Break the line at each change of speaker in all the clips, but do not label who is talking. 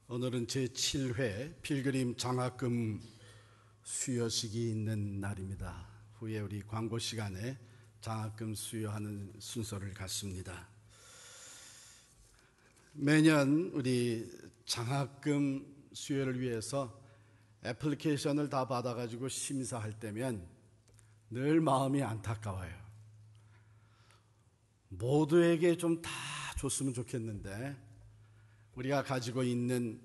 오늘은 제7회 필그림 장학금 수여식이 있는 날입니다. 후에 우리 광고 시간에 장학금 수여하는 순서를 갖습니다. 매년 우리 장학금 수여를 위해서 애플리케이션을 다 받아가지고 심사할 때면 늘 마음이 안타까워요. 모두에게 좀 다 줬으면 좋겠는데 우리가 가지고 있는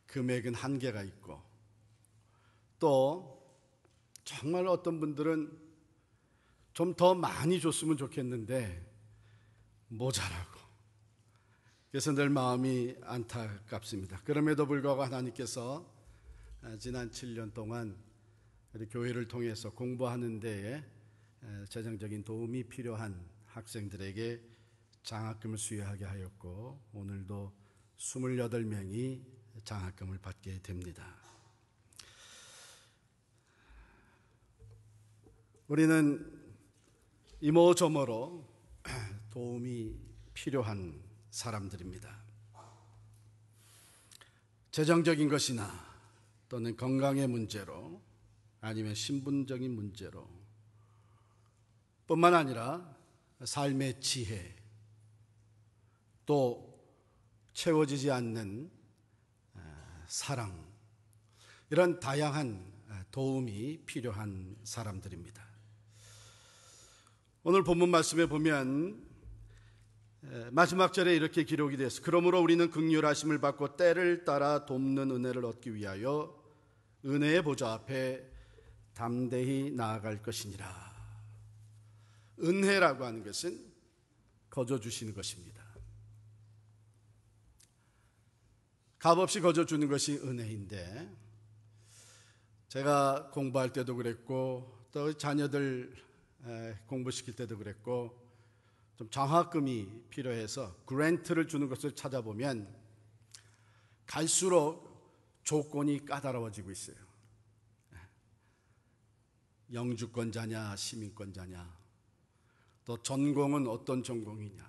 금액은 한계가 있고, 또 정말 어떤 분들은 좀 더 많이 줬으면 좋겠는데 모자라고, 그래서 늘 마음이 안타깝습니다. 그럼에도 불구하고 하나님께서 지난 7년 동안 우리 교회를 통해서 공부하는 데에 재정적인 도움이 필요한 학생들에게 장학금을 수여하게 하였고, 오늘도 28명이 장학금을 받게 됩니다. 우리는 이모저모로 도움이 필요한 사람들입니다. 재정적인 것이나 또는 건강의 문제로, 아니면 신분적인 문제로, 뿐만 아니라 삶의 지혜, 또 채워지지 않는 사랑, 이런 다양한 도움이 필요한 사람들입니다. 오늘 본문 말씀에 보면 마지막 절에 이렇게 기록이 되어 있습니다. 그러므로 우리는 긍휼하심을 받고 때를 따라 돕는 은혜를 얻기 위하여 은혜의 보좌 앞에 담대히 나아갈 것이니라. 은혜라고 하는 것은 거저 주시는 것입니다. 값없이 거저 주는 것이 은혜인데, 제가 공부할 때도 그랬고 또 자녀들 공부시킬 때도 그랬고, 좀 장학금이 필요해서 그랜트를 주는 것을 찾아보면 갈수록 조건이 까다로워지고 있어요. 영주권자냐 시민권자냐, 또 전공은 어떤 전공이냐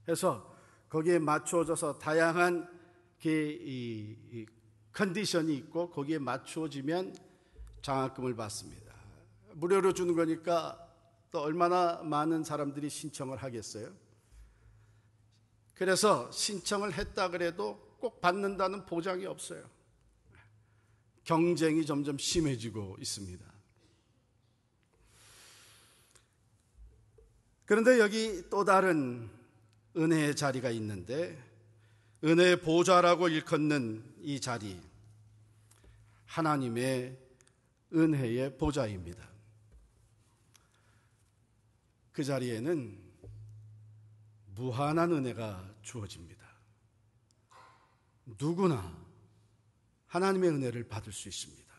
해서 거기에 맞추어져서 다양한 이 컨디션이 있고, 거기에 맞추어지면 장학금을 받습니다. 무료로 주는 거니까 또 얼마나 많은 사람들이 신청을 하겠어요? 그래서 신청을 했다 그래도 꼭 받는다는 보장이 없어요. 경쟁이 점점 심해지고 있습니다. 그런데 여기 또 다른 은혜의 자리가 있는데, 은혜의 보좌라고 일컫는 이 자리, 하나님의 은혜의 보좌입니다. 그 자리에는 무한한 은혜가 주어집니다. 누구나 하나님의 은혜를 받을 수 있습니다.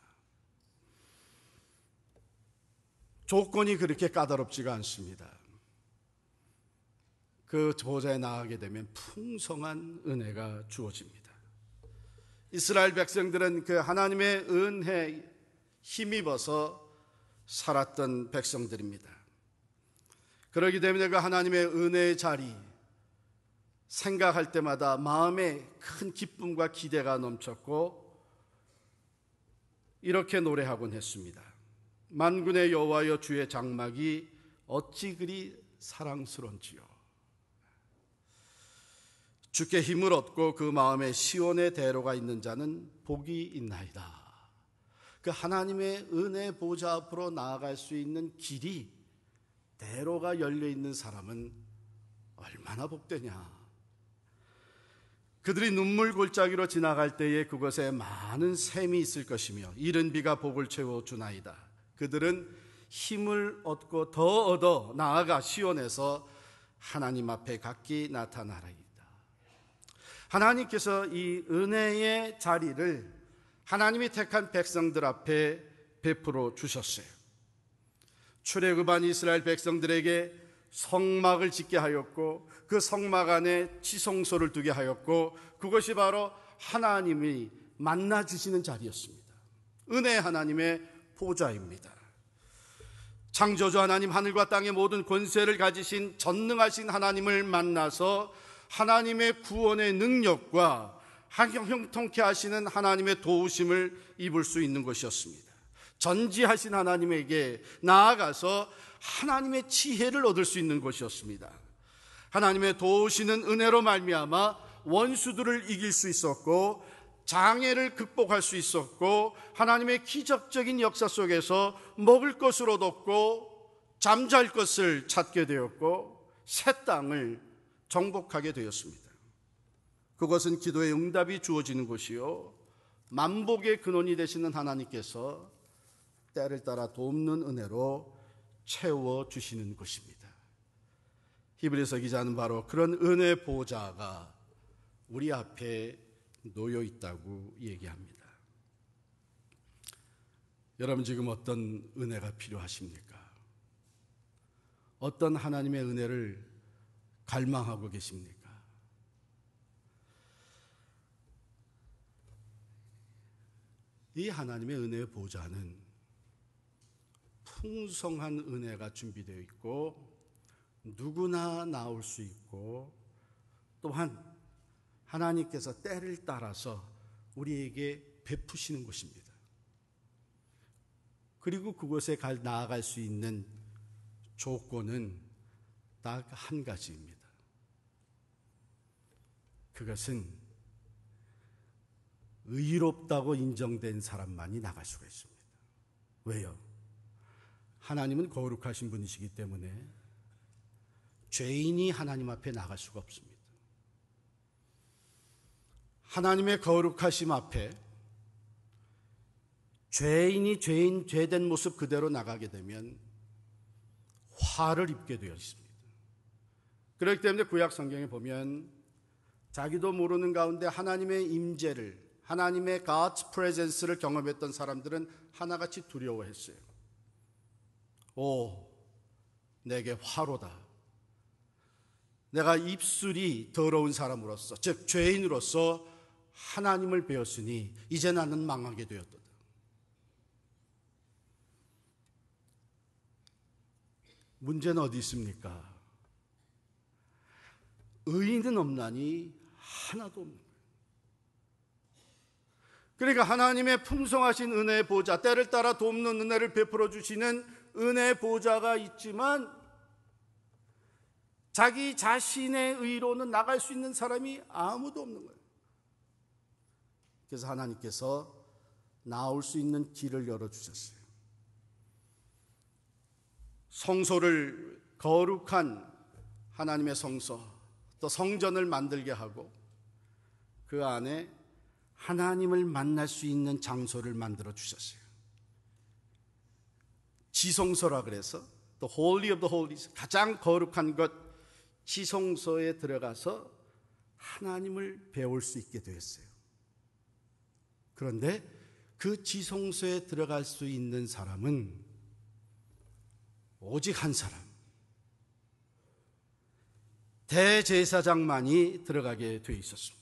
조건이 그렇게 까다롭지가 않습니다. 그 보좌에 나가게 되면 풍성한 은혜가 주어집니다. 이스라엘 백성들은 그 하나님의 은혜에 힘입어서 살았던 백성들입니다. 그렇기 때문에 그 하나님의 은혜의 자리 생각할 때마다 마음에 큰 기쁨과 기대가 넘쳤고, 이렇게 노래하곤 했습니다. 만군의 여호와여, 주의 장막이 어찌 그리 사랑스러운지요. 주께 힘을 얻고 그 마음에 시온의 대로가 있는 자는 복이 있나이다. 그 하나님의 은혜 보좌 앞으로 나아갈 수 있는 길이, 대로가 열려있는 사람은 얼마나 복되냐. 그들이 눈물 골짜기로 지나갈 때에 그곳에 많은 샘이 있을 것이며 이른 비가 복을 채워 주나이다. 그들은 힘을 얻고 더 얻어 나아가 시온에서 하나님 앞에 각기 나타나리이다. 하나님께서 이 은혜의 자리를 하나님이 택한 백성들 앞에 베풀어 주셨어요. 출애굽한 이스라엘 백성들에게 성막을 짓게 하였고, 그 성막 안에 지성소를 두게 하였고, 그것이 바로 하나님이 만나 주시는 자리였습니다. 은혜 하나님의 보좌입니다. 창조주 하나님, 하늘과 땅의 모든 권세를 가지신 전능하신 하나님을 만나서 하나님의 구원의 능력과 형통케 하시는 하나님의 도우심을 입을 수 있는 것이었습니다. 전지하신 하나님에게 나아가서 하나님의 지혜를 얻을 수 있는 것이었습니다. 하나님의 도우시는 은혜로 말미암아 원수들을 이길 수 있었고, 장애를 극복할 수 있었고, 하나님의 기적적인 역사 속에서 먹을 것을 얻었고, 잠잘 것을 찾게 되었고, 새 땅을 정복하게 되었습니다. 그것은 기도의 응답이 주어지는 것이요, 만복의 근원이 되시는 하나님께서 때를 따라 돕는 은혜로 채워주시는 것입니다. 히브리서 기자는 바로 그런 은혜 보좌가 우리 앞에 놓여 있다고 얘기합니다. 여러분, 지금 어떤 은혜가 필요하십니까? 어떤 하나님의 은혜를 갈망하고 계십니까? 이 하나님의 은혜의 보좌는 풍성한 은혜가 준비되어 있고, 누구나 나올 수 있고, 또한 하나님께서 때를 따라서 우리에게 베푸시는 것입니다. 그리고 그곳에 나아갈 수 있는 조건은 딱 한 가지입니다. 그것은 의롭다고 인정된 사람만이 나갈 수가 있습니다. 왜요? 하나님은 거룩하신 분이시기 때문에 죄인이 하나님 앞에 나갈 수가 없습니다. 하나님의 거룩하심 앞에 죄인이 죄된 모습 그대로 나가게 되면 화를 입게 되어 있습니다. 그렇기 때문에 구약 성경에 보면 자기도 모르는 가운데 하나님의 임재를, 하나님의 God's presence를 경험했던 사람들은 하나같이 두려워했어요. 오, 내게 화로다. 내가 입술이 더러운 사람으로서, 즉 죄인으로서 하나님을 배웠으니 이제 나는 망하게 되었도다. 문제는 어디 있습니까? 의인은 없나니 하나도 없는 거예요. 그러니까 하나님의 풍성하신 은혜의 보좌, 때를 따라 돕는 은혜를 베풀어 주시는 은혜의 보좌가 있지만 자기 자신의 의로는 나갈 수 있는 사람이 아무도 없는 거예요. 그래서 하나님께서 나올 수 있는 길을 열어주셨어요. 성소를, 거룩한 하나님의 성소, 또 성전을 만들게 하고 그 안에 하나님을 만날 수 있는 장소를 만들어 주셨어요. 지성소라 그래서 The Holy of the Holies, 가장 거룩한 것, 지성소에 들어가서 하나님을 배울 수 있게 되었어요. 그런데 그 지성소에 들어갈 수 있는 사람은 오직 한 사람, 대제사장만이 들어가게 되어 있었습니다.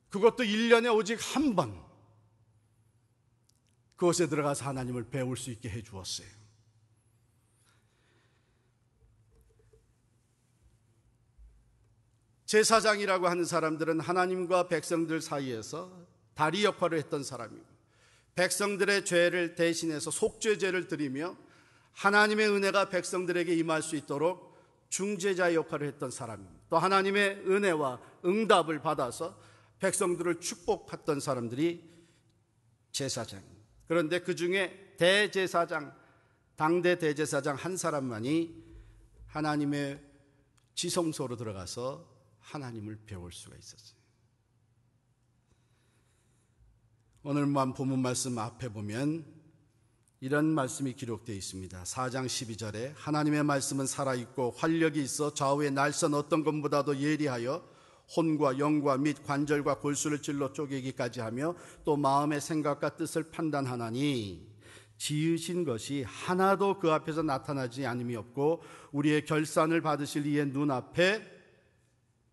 그것도 1년에 오직 한 번 그곳에 들어가서 하나님을 배울 수 있게 해 주었어요. 제사장이라고 하는 사람들은 하나님과 백성들 사이에서 다리 역할을 했던 사람이고, 백성들의 죄를 대신해서 속죄제를 드리며 하나님의 은혜가 백성들에게 임할 수 있도록 중재자 역할을 했던 사람입니다. 또 하나님의 은혜와 응답을 받아서 백성들을 축복했던 사람들이 제사장입니다. 그런데 그 중에 대제사장, 당대 대제사장 한 사람만이 하나님의 지성소로 들어가서 하나님을 배울 수가 있었어요. 오늘만 본문 말씀 앞에 보면 이런 말씀이 기록되어 있습니다. 4장 12절에 하나님의 말씀은 살아있고 활력이 있어 좌우의 날선 어떤 것보다도 예리하여 혼과 영과 및 관절과 골수를 찔러 쪼개기까지 하며 또 마음의 생각과 뜻을 판단하나니 지으신 것이 하나도 그 앞에서 나타나지 않음이 없고 우리의 결산을 받으실 이의 눈앞에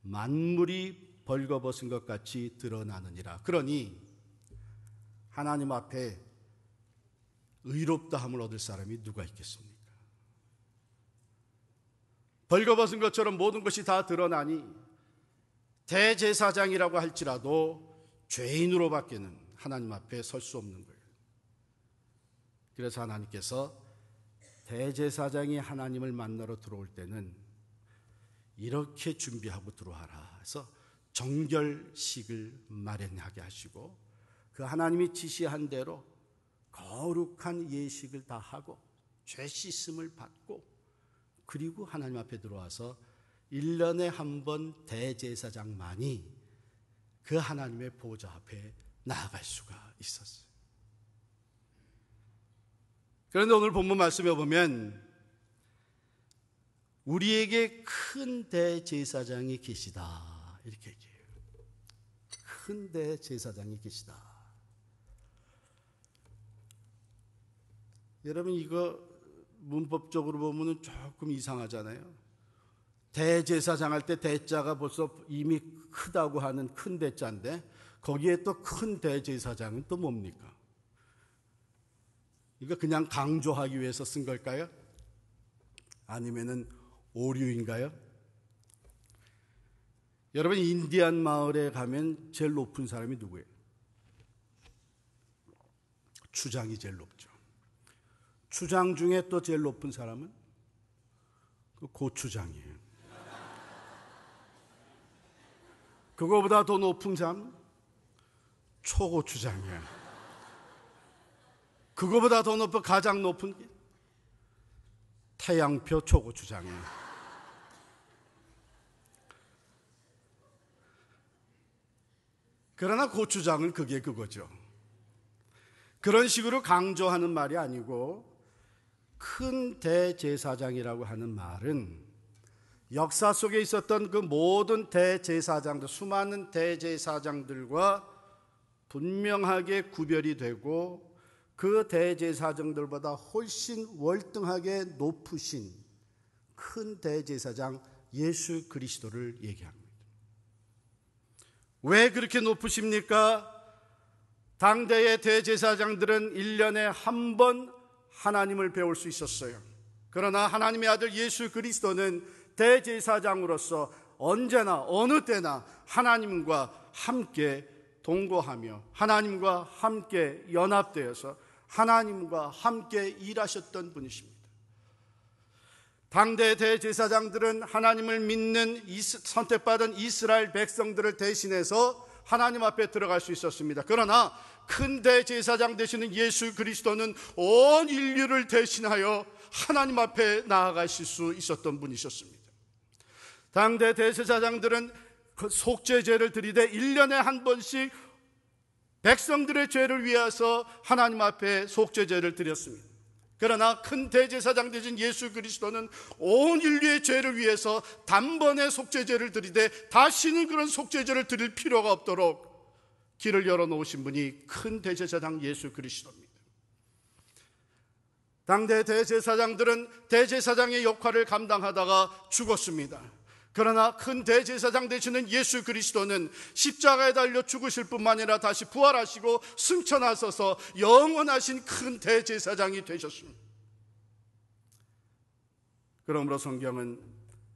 만물이 벌거벗은 것 같이 드러나느니라. 그러니 하나님 앞에 의롭다함을 얻을 사람이 누가 있겠습니까? 벌거벗은 것처럼 모든 것이 다 드러나니 대제사장이라고 할지라도 죄인으로밖에는 하나님 앞에 설 수 없는 거예요. 그래서 하나님께서 대제사장이 하나님을 만나러 들어올 때는 이렇게 준비하고 들어와라 해서 정결식을 마련하게 하시고 그 하나님이 지시한 대로 거룩한 예식을 다 하고 죄 씻음을 받고 그리고 하나님 앞에 들어와서 1년에 한 번 대제사장만이 그 하나님의 보좌 앞에 나아갈 수가 있었어요. 그런데 오늘 본문 말씀에 보면 우리에게 큰 대제사장이 계시다 이렇게 얘기해요. 큰 대제사장이 계시다. 여러분 이거 문법적으로 보면 조금 이상하잖아요. 대제사장 할 때 대자가 벌써 이미 크다고 하는 큰 대자인데 거기에 또 큰 대제사장은 또 뭡니까? 이거 그냥 강조하기 위해서 쓴 걸까요? 아니면은 오류인가요? 여러분 인디안 마을에 가면 제일 높은 사람이 누구예요? 추장이 제일 높죠. 추장 중에 또 제일 높은 사람은 그 고추장이에요. 그거보다 더 높은 사람은 초고추장이에요. 그거보다 더 높은 가장 높은 게 태양표 초고추장이에요. 그러나 고추장은 그게 그거죠. 그런 식으로 강조하는 말이 아니고 큰 대제사장이라고 하는 말은 역사 속에 있었던 그 모든 대제사장들, 수많은 대제사장들과 분명하게 구별이 되고 그 대제사장들보다 훨씬 월등하게 높으신 큰 대제사장 예수 그리스도를 얘기합니다. 왜 그렇게 높으십니까? 당대의 대제사장들은 1년에 한 번 하나님을 배울 수 있었어요. 그러나 하나님의 아들 예수 그리스도는 대제사장으로서 언제나 어느 때나 하나님과 함께 동거하며 하나님과 함께 연합되어서 하나님과 함께 일하셨던 분이십니다. 당대 대제사장들은 하나님을 믿는 선택받은 이스라엘 백성들을 대신해서 하나님 앞에 들어갈 수 있었습니다. 그러나 큰 대제사장 되시는 예수 그리스도는 온 인류를 대신하여 하나님 앞에 나아가실 수 있었던 분이셨습니다. 당대 대제사장들은 그 속죄제를 드리되 1년에 한 번씩 백성들의 죄를 위해서 하나님 앞에 속죄제를 드렸습니다. 그러나 큰 대제사장 되신 예수 그리스도는 온 인류의 죄를 위해서 단번에 속죄제를 드리되 다시는 그런 속죄제를 드릴 필요가 없도록 길을 열어놓으신 분이 큰 대제사장 예수 그리스도입니다. 당대 대제사장들은 대제사장의 역할을 감당하다가 죽었습니다. 그러나 큰 대제사장 되시는 예수 그리스도는 십자가에 달려 죽으실 뿐만 아니라 다시 부활하시고 승천하셔서 영원하신 큰 대제사장이 되셨습니다. 그러므로 성경은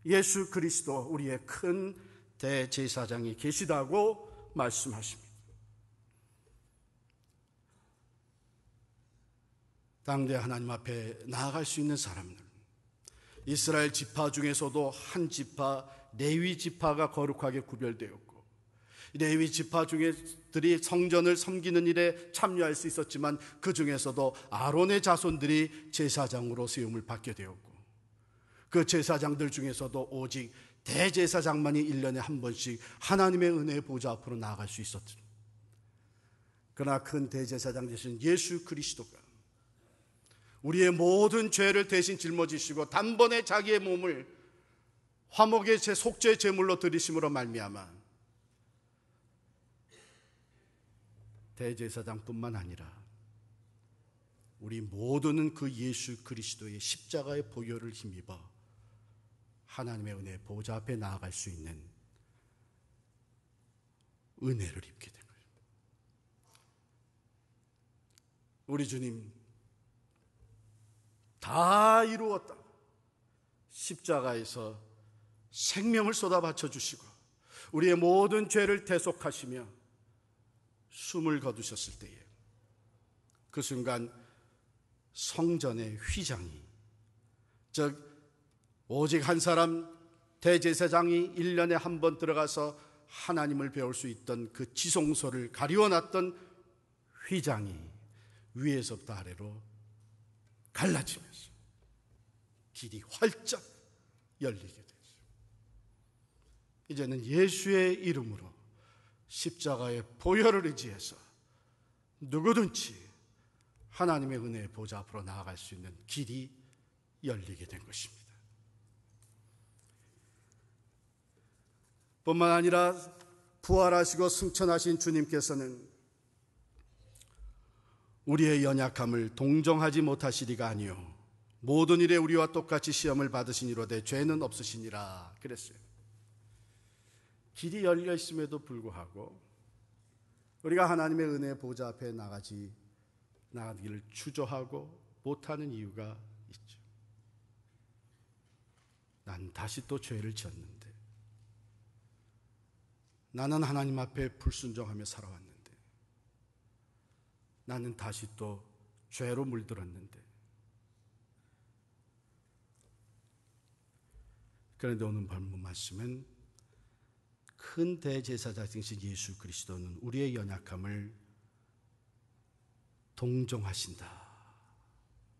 예수 그리스도 우리의 큰 대제사장이 계시다고 말씀하십니다. 당대 하나님 앞에 나아갈 수 있는 사람들, 이스라엘 지파 중에서도 한 지파 레위 지파가 거룩하게 구별되었고 레위 지파 중에들이 성전을 섬기는 일에 참여할 수 있었지만 그 중에서도 아론의 자손들이 제사장으로 세움을 받게 되었고 그 제사장들 중에서도 오직 대제사장만이 1년에 한 번씩 하나님의 은혜의 보좌 앞으로 나아갈 수 있었죠. 그러나 큰 대제사장 되신 예수 그리스도가 우리의 모든 죄를 대신 짊어지시고 단번에 자기의 몸을 화목의 속죄 제물로 드리심으로 말미암아 대제사장뿐만 아니라 우리 모두는 그 예수 그리스도의 십자가의 보혈을 힘입어 하나님의 은혜의 보좌 앞에 나아갈 수 있는 은혜를 입게 된 거예요. 우리 주님 다 이루었다. 십자가에서 생명을 쏟아바쳐 주시고 우리의 모든 죄를 대속하시며 숨을 거두셨을 때에 그 순간 성전의 휘장이, 즉 오직 한 사람 대제사장이 1년에 한 번 들어가서 하나님을 배울 수 있던 그 지성소를 가리워놨던 휘장이 위에서부터 아래로 갈라지면서 길이 활짝 열리게 되죠. 이제는 예수의 이름으로 십자가의 보혈을 의지해서 누구든지 하나님의 은혜의 보좌 앞으로 나아갈 수 있는 길이 열리게 된 것입니다. 뿐만 아니라 부활하시고 승천하신 주님께서는 우리의 연약함을 동정하지 못하시리가 아니요 모든 일에 우리와 똑같이 시험을 받으시니로되 죄는 없으시니라 그랬어요. 길이 열려 있음에도 불구하고 우리가 하나님의 은혜의 보좌 앞에 나가기를 주저하고 못하는 이유가 있죠. 난 다시 또 죄를 지었는데, 나는 하나님 앞에 불순종하며 살아왔는데, 나는 다시 또 죄로 물들었는데. 그런데 오늘 본문 말씀은 큰 대제사장이신 예수 그리스도는 우리의 연약함을 동정하신다.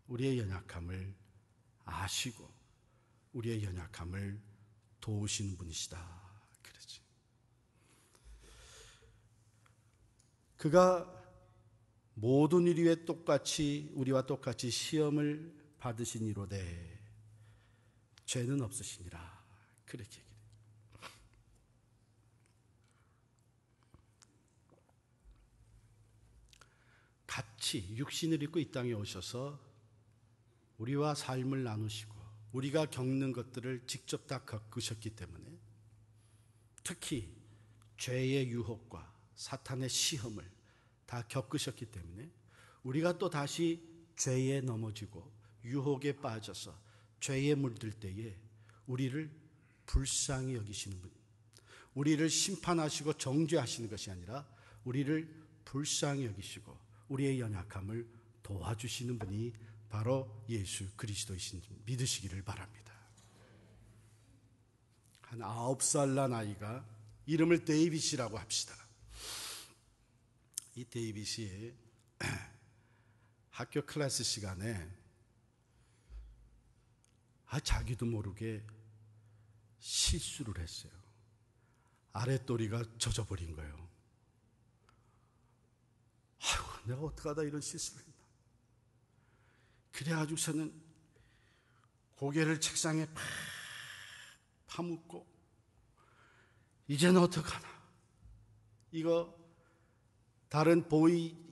우리의 연약함을 아시고 우리의 연약함을 도우시는 분이시다. 그러지. 그가 모든 일 위에 우리와 똑같이 시험을 받으시니로되 죄는 없으시니라. 그렇게 얘기해요. 같이 육신을 입고 이 땅에 오셔서 우리와 삶을 나누시고 우리가 겪는 것들을 직접 다 겪으셨기 때문에, 특히 죄의 유혹과 사탄의 시험을 다 겪으셨기 때문에 우리가 또 다시 죄에 넘어지고 유혹에 빠져서 죄에 물들 때에 우리를 불쌍히 여기시는 분, 우리를 심판하시고 정죄하시는 것이 아니라 우리를 불쌍히 여기시고 우리의 연약함을 도와주시는 분이 바로 예수 그리스도이신 줄 믿으시기를 바랍니다. 한 9살 난 아이가, 이름을 데이빗이라고 합시다. 이 데이빗이 학교 클래스 시간에 자기도 모르게 실수를 했어요. 아랫도리가 젖어버린 거예요. 아이고, 내가 어떡하다 이런 실수를 했나. 그래가지고서는 고개를 책상에 팍 파묻고 이제는 어떡하나. 이거 다른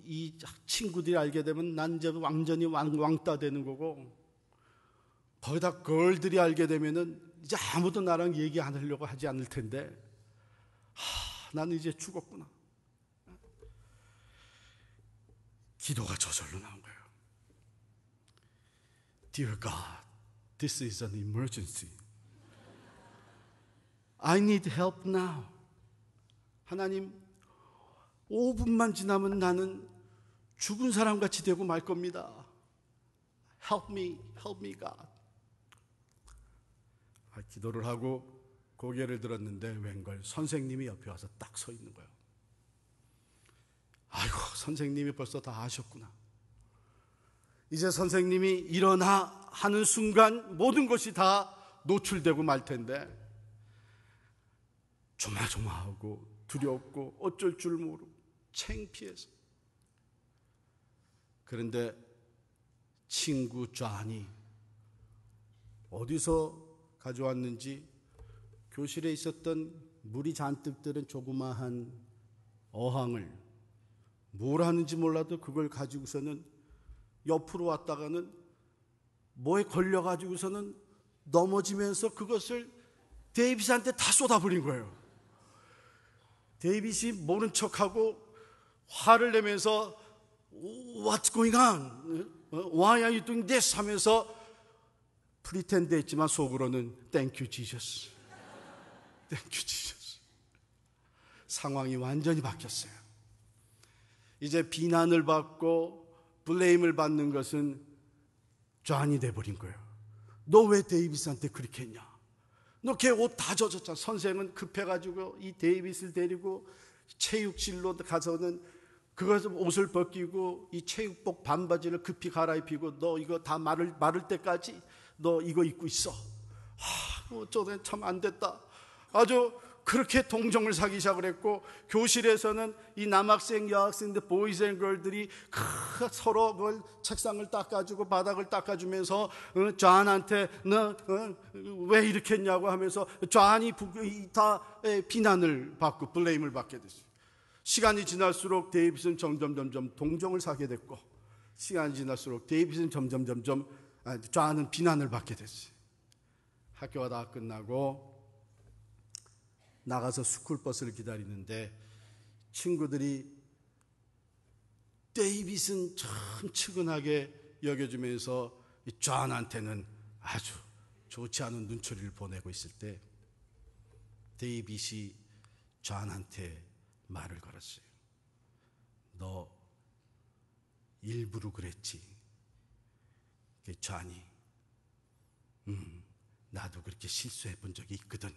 이 친구들이 알게 되면 난 이제 완전히 왕따 되는 거고, 거기다 걸들이 알게 되면은 이제 아무도 나랑 얘기 안 하려고 하지 않을 텐데, 나는 이제 죽었구나. 기도가 저절로 나온 거예요. Dear God, this is an emergency. I need help now. 하나님, 5분만 지나면 나는 죽은 사람같이 되고 말 겁니다. Help me, God. 기도를 하고 고개를 들었는데 웬걸 선생님이 옆에 와서 딱 서 있는 거예요. 아이고, 선생님이 벌써 다 아셨구나. 이제 선생님이 일어나 하는 순간 모든 것이 다 노출되고 말 텐데, 조마조마하고 두렵고 어쩔 줄 모르고 창피해서. 그런데 친구 존이 어디서 가져왔는지 교실에 있었던 물이 잔뜩 들은 조그마한 어항을, 뭘 하는지 몰라도 그걸 가지고서는 옆으로 왔다가는 뭐에 걸려가지고서는 넘어지면서 그것을 데이빗한테 다 쏟아버린 거예요. 데이빗이 모른 척하고 화를 내면서 What's going on? Why are you doing this? 하면서 프리텐드 했지만 속으로는 땡큐 지저스, 땡큐 지저스. 상황이 완전히 바뀌었어요. 이제 비난을 받고 블레임을 받는 것은 존이 돼버린 거예요. 너 왜 데이비스한테 그렇게 했냐? 너 걔 옷 다 젖었잖아. 선생은 급해가지고 이 데이비스를 데리고 체육실로 가서는 그것을 옷을 벗기고 이 체육복 반바지를 급히 갈아입히고 너 이거 다 마를 때까지 너 이거 입고 있어. 어쩌면 참 안 됐다. 아주 그렇게 동정을 사기 시작을 했고, 교실에서는 이 남학생 여학생들 보이즈 앤 걸들이 서로 그걸 책상을 닦아주고 바닥을 닦아주면서 존한테 너 왜 이렇게 했냐고 하면서 존이 다 비난을 받고 블레임을 받게 됐어요. 시간이 지날수록 데이빗은 점점 동정을 사게 됐고, 시간이 지날수록 데이빗은 점점 존은 비난을 받게 됐어요. 학교가 다 끝나고 나가서 스쿨버스를 기다리는데 친구들이 데이빗은 참 측은하게 여겨주면서 존한테는 아주 좋지 않은 눈초리를 보내고 있을 때 데이빗이 존한테 말을 걸었어요. 너 일부러 그랬지. 존이 나도 그렇게 실수해 본 적이 있거든.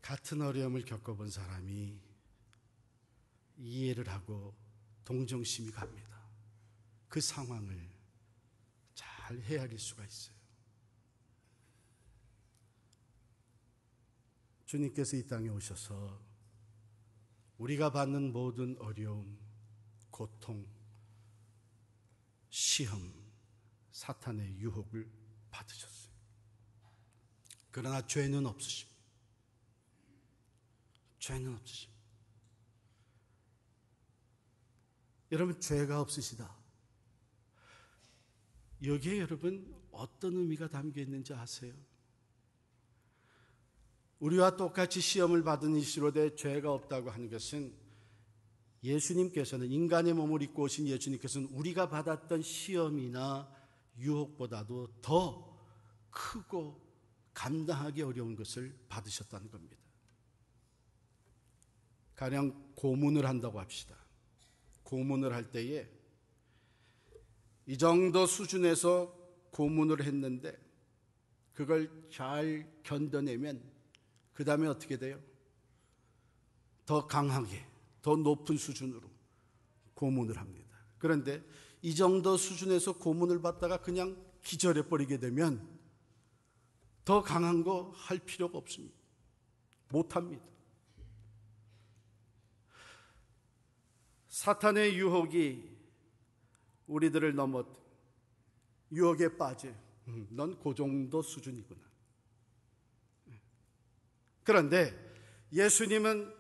같은 어려움을 겪어본 사람이 이해를 하고 동정심이 갑니다. 그 상황을 잘 헤아릴 수가 있어요. 주님께서 이 땅에 오셔서 우리가 받는 모든 어려움, 고통, 시험, 사탄의 유혹을 받으셨어요. 그러나 죄는 없으십니다. 죄는 없으십니다. 여러분, 죄가 없으시다. 여기에 여러분 어떤 의미가 담겨 있는지 아세요? 우리와 똑같이 시험을 받은 이시로되 죄가 없다고 하는 것은 예수님께서는, 인간의 몸을 입고 오신 예수님께서는 우리가 받았던 시험이나 유혹보다도 더 크고 감당하기 어려운 것을 받으셨다는 겁니다. 가령 고문을 한다고 합시다. 고문을 할 때에 이 정도 수준에서 고문을 했는데 그걸 잘 견뎌내면 그 다음에 어떻게 돼요? 더 강하게, 더 높은 수준으로 고문을 합니다. 그런데 이 정도 수준에서 고문을 받다가 그냥 기절해버리게 되면 더 강한 거 할 필요가 없습니다. 못합니다. 사탄의 유혹이 우리들을 유혹에 빠져. 넌 그 정도 수준이구나. 그런데 예수님은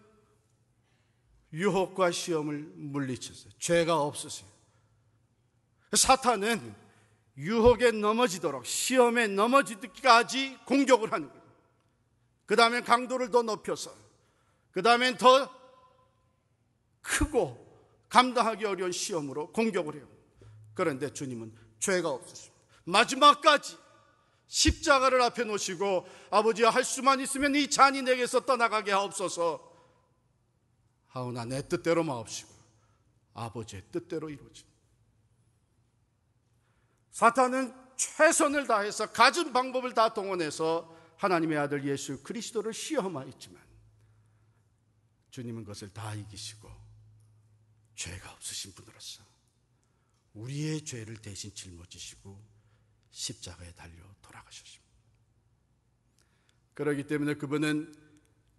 유혹과 시험을 물리쳤어요. 죄가 없으세요. 사탄은 유혹에 넘어지도록, 시험에 넘어지기까지 공격을 하는 거예요. 그 다음에 강도를 더 높여서, 그 다음엔 더 크고 감당하기 어려운 시험으로 공격을 해요. 그런데 주님은 죄가 없으십니다. 마지막까지 십자가를 앞에 놓으시고, 아버지야, 할 수만 있으면 이 잔이 내게서 떠나가게 하옵소서. 하오나 내 뜻대로 마옵시고 아버지의 뜻대로 이루어집니다. 사탄은 최선을 다해서 가진 방법을 다 동원해서 하나님의 아들 예수 그리스도를 시험하였지만 주님은 그것을 다 이기시고 죄가 없으신 분으로서 우리의 죄를 대신 짊어지시고 십자가에 달려 돌아가셨습니다. 그렇기 때문에 그분은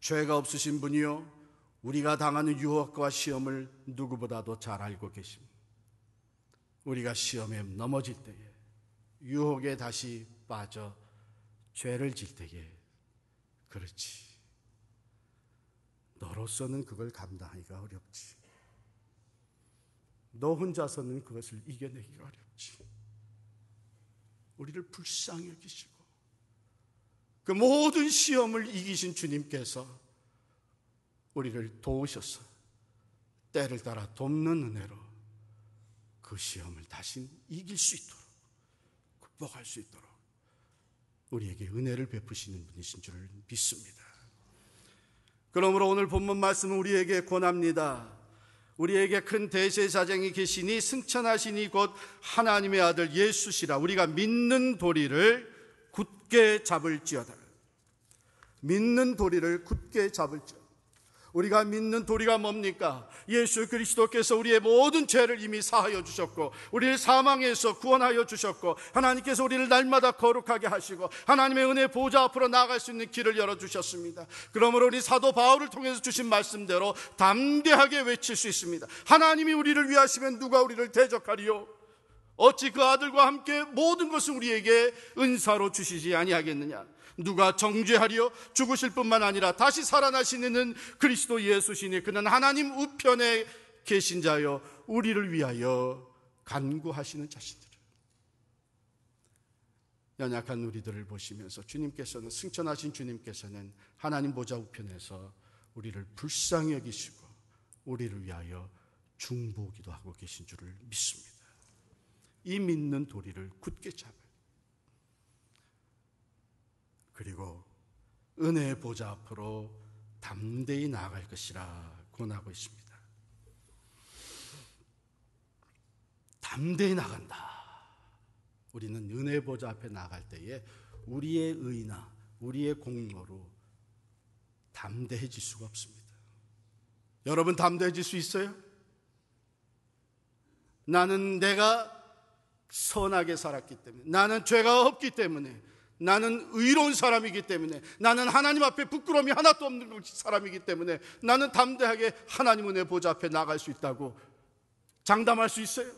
죄가 없으신 분이요, 우리가 당하는 유혹과 시험을 누구보다도 잘 알고 계십니다. 우리가 시험에 넘어질 때에, 유혹에 다시 빠져 죄를 질 때에, 그렇지, 너로서는 그걸 감당하기가 어렵지, 너 혼자서는 그것을 이겨내기가 어렵지, 우리를 불쌍히 여기시고 그 모든 시험을 이기신 주님께서 우리를 도우셔서 때를 따라 돕는 은혜로 그 시험을 다시 이길 수 있도록, 극복할 수 있도록 우리에게 은혜를 베푸시는 분이신 줄을 믿습니다. 그러므로 오늘 본문 말씀은 우리에게 권합니다. 우리에게 큰 대제사장이 계시니 승천하시니 곧 하나님의 아들 예수시라. 우리가 믿는 도리를 굳게 잡을지어다. 믿는 도리를 굳게 잡을지어다. 우리가 믿는 도리가 뭡니까? 예수 그리스도께서 우리의 모든 죄를 이미 사하여 주셨고, 우리를 사망에서 구원하여 주셨고, 하나님께서 우리를 날마다 거룩하게 하시고 하나님의 은혜 보좌 앞으로 나아갈 수 있는 길을 열어주셨습니다. 그러므로 우리 사도 바울을 통해서 주신 말씀대로 담대하게 외칠 수 있습니다. 하나님이 우리를 위하시면 누가 우리를 대적하리요? 어찌 그 아들과 함께 모든 것을 우리에게 은사로 주시지 아니하겠느냐? 누가 정죄하리요? 죽으실 뿐만 아니라 다시 살아나시는 그리스도 예수시니 그는 하나님 우편에 계신 자여 우리를 위하여 간구하시는 자신들. 연약한 우리들을 보시면서 주님께서는, 승천하신 주님께서는 하나님 보좌 우편에서 우리를 불쌍히 여기시고 우리를 위하여 중보기도 하고 계신 줄을 믿습니다. 이 믿는 도리를 굳게 잡아요. 그리고 은혜의 보좌 앞으로 담대히 나아갈 것이라 권하고 있습니다. 담대히 나간다. 우리는 은혜의 보좌 앞에 나아갈 때에 우리의 의나 우리의 공로로 담대해질 수가 없습니다. 여러분, 담대해질 수 있어요? 나는 내가 선하게 살았기 때문에, 나는 죄가 없기 때문에, 나는 의로운 사람이기 때문에, 나는 하나님 앞에 부끄러움이 하나도 없는 사람이기 때문에 나는 담대하게 하나님 은혜 보좌 앞에 나갈 수 있다고 장담할 수 있어요?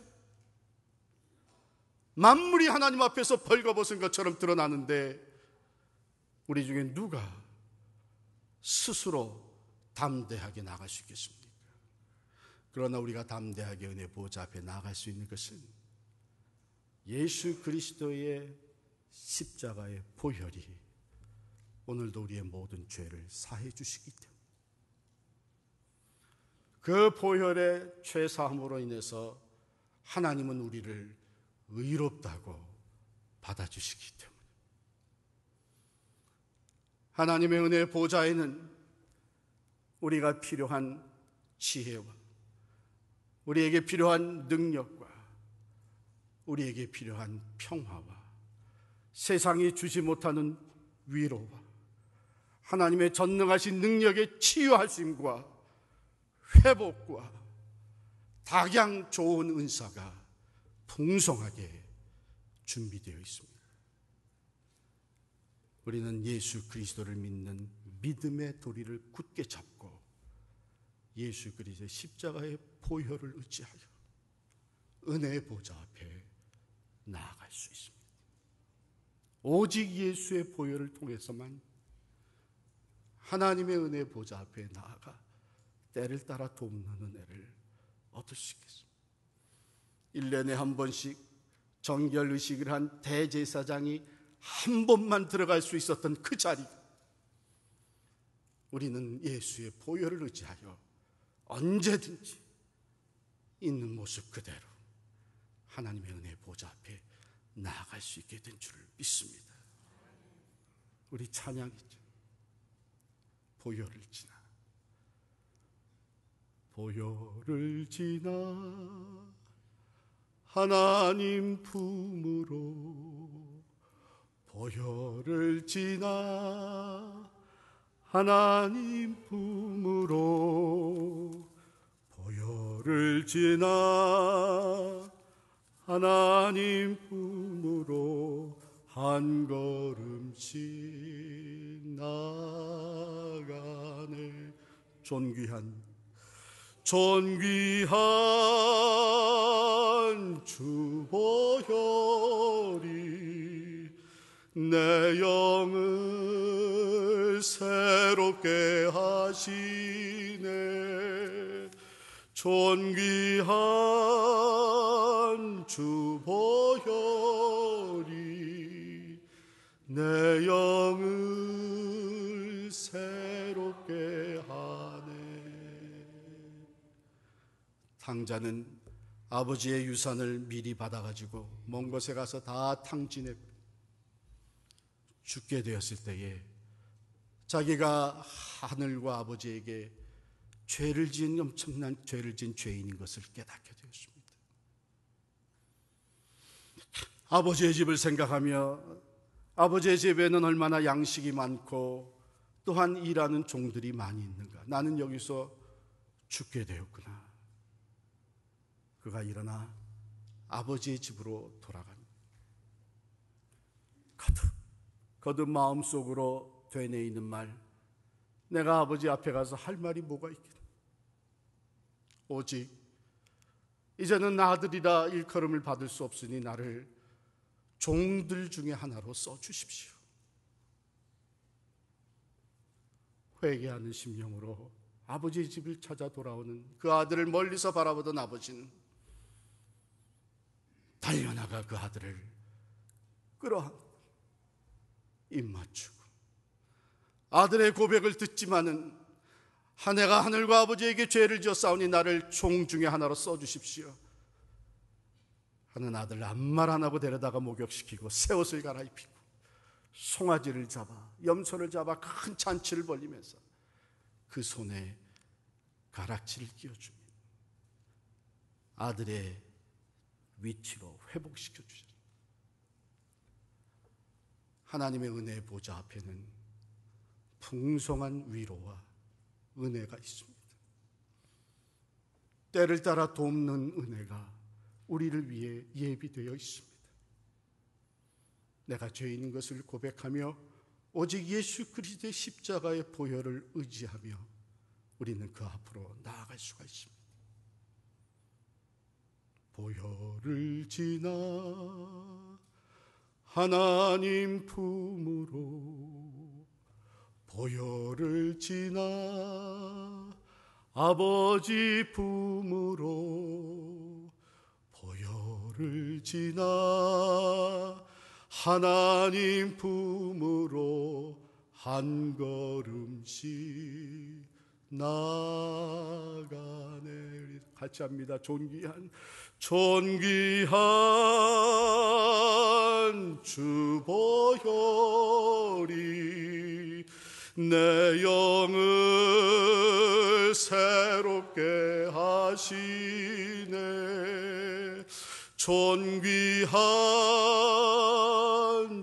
만물이 하나님 앞에서 벌거벗은 것처럼 드러나는데 우리 중에 누가 스스로 담대하게 나갈 수 있겠습니까? 그러나 우리가 담대하게 은혜 보좌 앞에 나갈 수 있는 것은 예수 그리스도의 십자가의 보혈이 오늘도 우리의 모든 죄를 사해 주시기 때문에, 그 보혈의 죄사함으로 인해서 하나님은 우리를 의롭다고 받아주시기 때문에, 하나님의 은혜 보좌에는 우리가 필요한 지혜와 우리에게 필요한 능력과 우리에게 필요한 평화와 세상이 주지 못하는 위로와 하나님의 전능하신 능력의 치유하심과 회복과 각양 좋은 은사가 풍성하게 준비되어 있습니다. 우리는 예수 그리스도를 믿는 믿음의 도리를 굳게 잡고 예수 그리스도의 십자가의 보혈을 의지하여 은혜의 보좌 앞에 나아갈 수 있습니다. 오직 예수의 보혈을 통해서만 하나님의 은혜 보좌 앞에 나아가 때를 따라 돕는 은혜를 얻을 수 있겠습니다. 1년에 한 번씩 정결의식을 한 대제사장이 한 번만 들어갈 수 있었던 그 자리, 우리는 예수의 보혈을 의지하여 언제든지 있는 모습 그대로 하나님의 은혜 보좌 앞에 나아갈 수 있게 된 줄을 믿습니다. 우리 찬양이죠. 보혈을 지나, 보혈을 지나 하나님 품으로, 보혈을 지나 하나님 품으로, 보혈을 지나 하나님 품으로 한 걸음씩 나가네. 존귀한 주 보혈이 내 영을 새롭게 하시네. 존귀한 주 보혈이 내 영을 새롭게 하네. 황자는 아버지의 유산을 미리 받아가지고 먼 곳에 가서 다 탕진해 죽게 되었을 때에 자기가 하늘과 아버지에게 죄를 지은, 엄청난 죄를 지은 죄인인 것을 깨닫게 되었습니다. 아버지의 집을 생각하며 아버지의 집에는 얼마나 양식이 많고 또한 일하는 종들이 많이 있는가. 나는 여기서 죽게 되었구나. 그가 일어나 아버지의 집으로 돌아갑니다. 거듭 마음속으로 되뇌이는 말, 내가 아버지 앞에 가서 할 말이 뭐가 있겠나. 오직 이제는 아들이라 일컬음을 받을 수 없으니 나를 종들 중에 하나로 써주십시오. 회개하는 심령으로 아버지의 집을 찾아 돌아오는 그 아들을 멀리서 바라보던 아버지는 달려나가 그 아들을 끌어안고 입 맞추고 아들의 고백을 듣지만은 내가 하늘과 아버지에게 죄를 지어 싸우니 나를 종 중에 하나로 써주십시오 하는 아들 아무 말 안 하고 데려다가 목욕시키고 새 옷을 갈아입히고 송아지를 잡아 염소를 잡아 큰 잔치를 벌리면서 그 손에 가락지를 끼워줍니다. 아들의 위치로 회복시켜 주셨습니다. 하나님의 은혜의 보좌 앞에는 풍성한 위로와 은혜가 있습니다. 때를 따라 돕는 은혜가 우리를 위해 예비되어 있습니다. 내가 죄인인 것을 고백하며 오직 예수 그리스도의 십자가의 보혈을 의지하며 우리는 그 앞으로 나아갈 수가 있습니다. 보혈을 지나 하나님 품으로 보혈을 지나 아버지 품으로 보혈을 지나 하나님 품으로 한 걸음씩 나가네. 같이 합니다. 존귀한 주 보혈이 내 영을 새롭게 하시네. 존귀한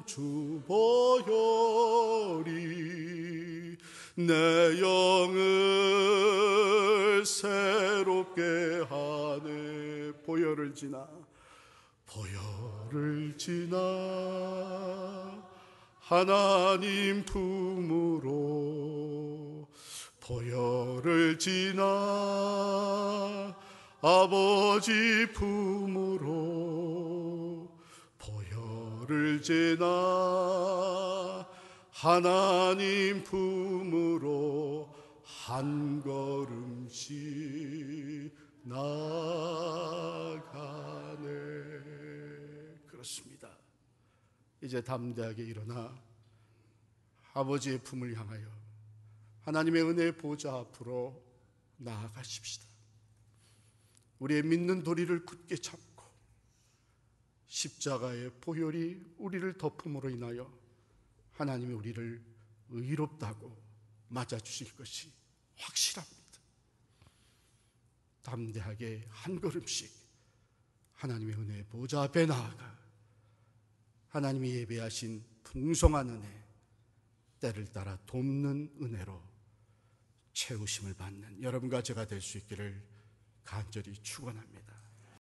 주 보혈이 내 영을 새롭게 하네. 보혈을 지나 하나님 품으로 보혈을 지나 아버지 품으로 보혈을 지나 하나님 품으로 한 걸음씩 나가네. 그렇습니다. 이제 담대하게 일어나 아버지의 품을 향하여 하나님의 은혜의 보좌 앞으로 나아가십시다. 우리의 믿는 도리를 굳게 잡고 십자가의 보혈이 우리를 덮음으로 인하여 하나님이 우리를 의롭다고 맞아주실 것이 확실합니다. 담대하게 한 걸음씩 하나님의 은혜의 보좌 앞에 나아가 하나님이 예배하신 풍성한 은혜, 때를 따라 돕는 은혜로 채우심을 받는 여러분과 제가 될 수 있기를 간절히 축원합니다.